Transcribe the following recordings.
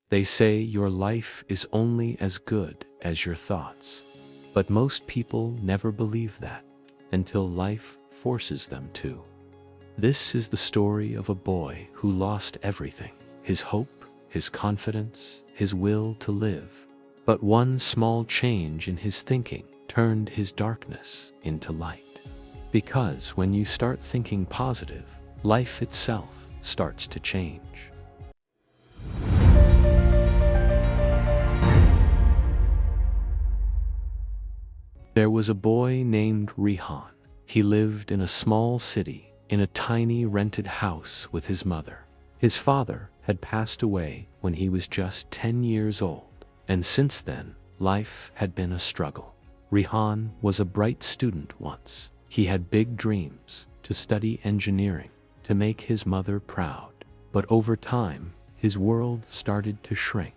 They say your life is only as good as your thoughts. But most people never believe that until life forces them to. This is the story of a boy who lost everything: his hope, his confidence, his will to live. But one small change in his thinking turned his darkness into light. Because when you start thinking positive, life itself starts to change. There was a boy named Rihan. He lived in a small city, in a tiny rented house with his mother. His father had passed away when he was just 10 years old, and since then, life had been a struggle. Rihan was a bright student once. He had big dreams: to study engineering, to make his mother proud. But over time, his world started to shrink.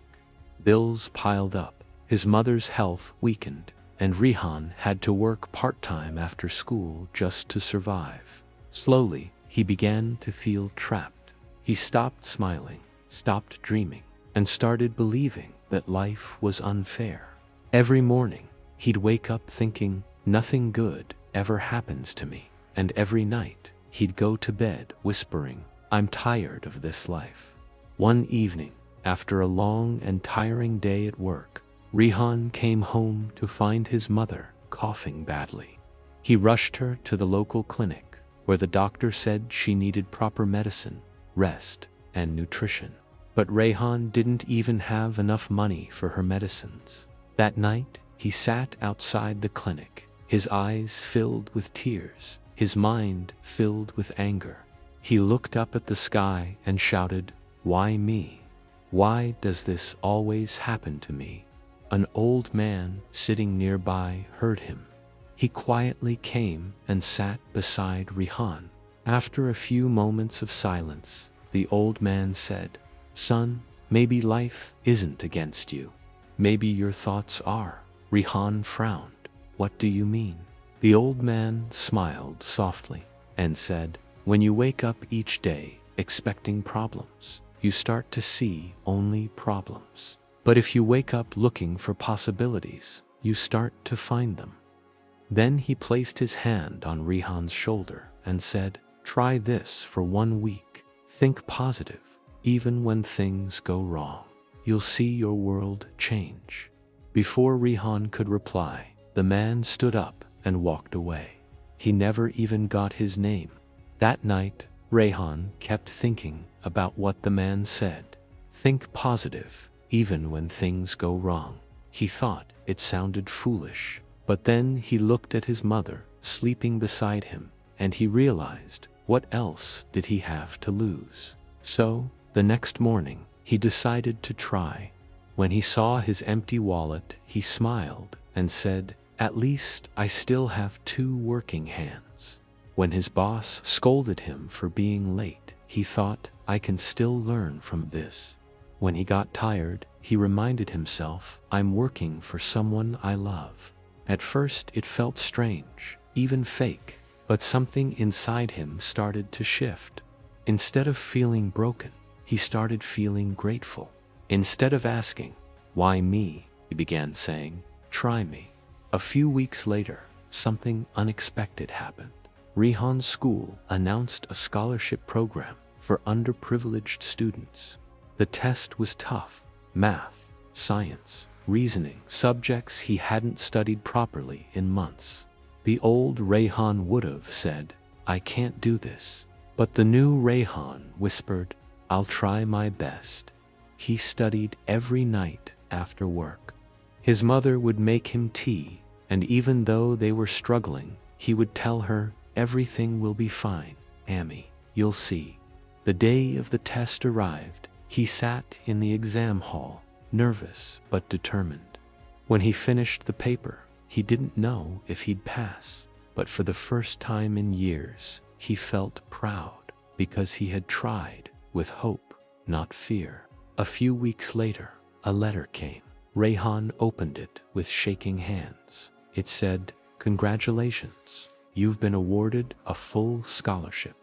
Bills piled up, his mother's health weakened, and Rihan had to work part-time after school just to survive. Slowly, he began to feel trapped. He stopped smiling, stopped dreaming, and started believing that life was unfair. Every morning, he'd wake up thinking, nothing good ever happens to me. And every night, he'd go to bed whispering, I'm tired of this life. One evening, after a long and tiring day at work, Rihan came home to find his mother coughing badly. He rushed her to the local clinic, where the doctor said she needed proper medicine, rest, and nutrition. But Rihan didn't even have enough money for her medicines. That night, he sat outside the clinic, his eyes filled with tears, his mind filled with anger. He looked up at the sky and shouted, "Why me? Why does this always happen to me?" An old man sitting nearby heard him. He quietly came and sat beside Rihan. After a few moments of silence, the old man said, "Son, maybe life isn't against you. Maybe your thoughts are." Rihan frowned. "What do you mean?" The old man smiled softly and said, "When you wake up each day expecting problems, you start to see only problems. But if you wake up looking for possibilities, you start to find them." Then he placed his hand on Rihan's shoulder and said, "Try this for 1 week. Think positive, even when things go wrong. You'll see your world change." Before Rihan could reply, the man stood up and walked away. He never even got his name. That night, Rihan kept thinking about what the man said. Think positive, even when things go wrong. He thought it sounded foolish, but then he looked at his mother sleeping beside him, and he realized, what else did he have to lose? So, the next morning, he decided to try. When he saw his empty wallet, he smiled and said, "At least I still have 2 working hands." When his boss scolded him for being late, he thought, "I can still learn from this." When he got tired, he reminded himself, "I'm working for someone I love." At first it felt strange, even fake, but something inside him started to shift. Instead of feeling broken, he started feeling grateful. Instead of asking, "Why me?" he began saying, "Try me." A few weeks later, something unexpected happened. Rihan's school announced a scholarship program for underprivileged students. The test was tough: math, science, reasoning, subjects he hadn't studied properly in months. The old Rihan would have said, "I can't do this." But the new Rihan whispered, "I'll try my best." He studied every night after work. His mother would make him tea, and even though they were struggling, he would tell her, "Everything will be fine, Amy, you'll see." The day of the test arrived. He sat in the exam hall, nervous but determined. When he finished the paper, he didn't know if he'd pass, but for the first time in years, he felt proud because he had tried with hope, not fear. A few weeks later, a letter came. Rihan opened it with shaking hands. It said, "Congratulations, you've been awarded a full scholarship."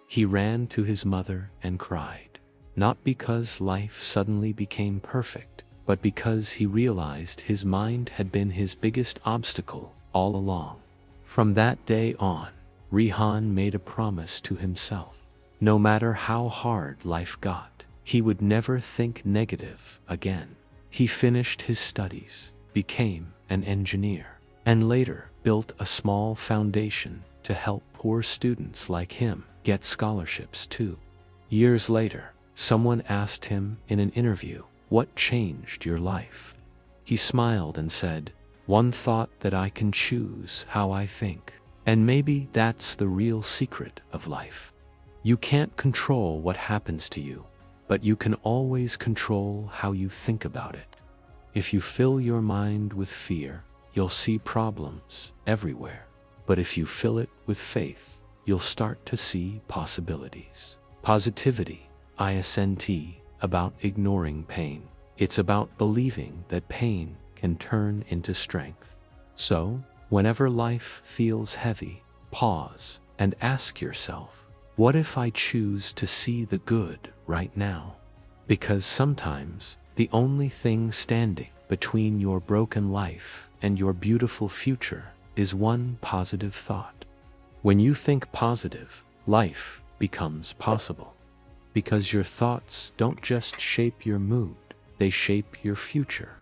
He ran to his mother and cried. not because life suddenly became perfect, but because he realized his mind had been his biggest obstacle all along. From that day on, Rihan made a promise to himself. No matter how hard life got, he would never think negative again. He finished his studies, became an engineer, and later built a small foundation to help poor students like him get scholarships too. Years later, someone asked him in an interview, "What changed your life?" He smiled and said, "One thought that I can choose how I think." And maybe that's the real secret of life. You can't control what happens to you, but you can always control how you think about it. If you fill your mind with fear, you'll see problems everywhere. But if you fill it with faith, you'll start to see possibilities. Positivity, ISNT, about ignoring pain. It's about believing that pain can turn into strength. So, whenever life feels heavy, pause and ask yourself, what if I choose to see the good right now? Because sometimes, the only thing standing between your broken life and your beautiful future is one positive thought. When you think positive, life becomes possible. Because your thoughts don't just shape your mood, they shape your future.